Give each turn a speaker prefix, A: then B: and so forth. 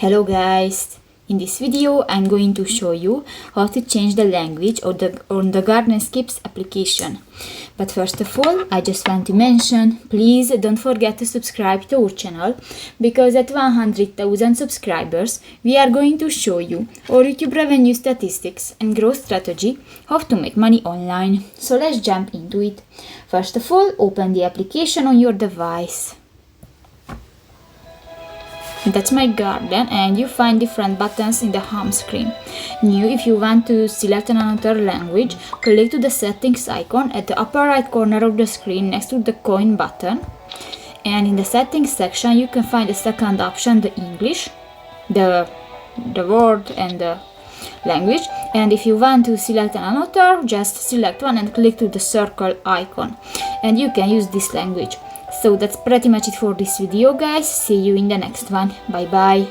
A: Hello guys! In this video I'm going to show you how to change the language on the Gardenscapes application. But first of all, I just want to mention, please don't forget to subscribe to our channel, because at 100,000 subscribers we are going to show you our YouTube revenue statistics and growth strategy, how to make money online. So let's jump into it. First of all, open the application on your device. That's my garden, and you find different buttons in the home screen. New, if you want to select another language, click to the settings icon at the upper right corner of the screen next to the coin button. And in the settings section you can find the second option, the English, the word and the language. And if you want to select another, just select one and click to the circle icon and you can use this language. So that's pretty much it for this video guys. See you in the next one. Bye bye.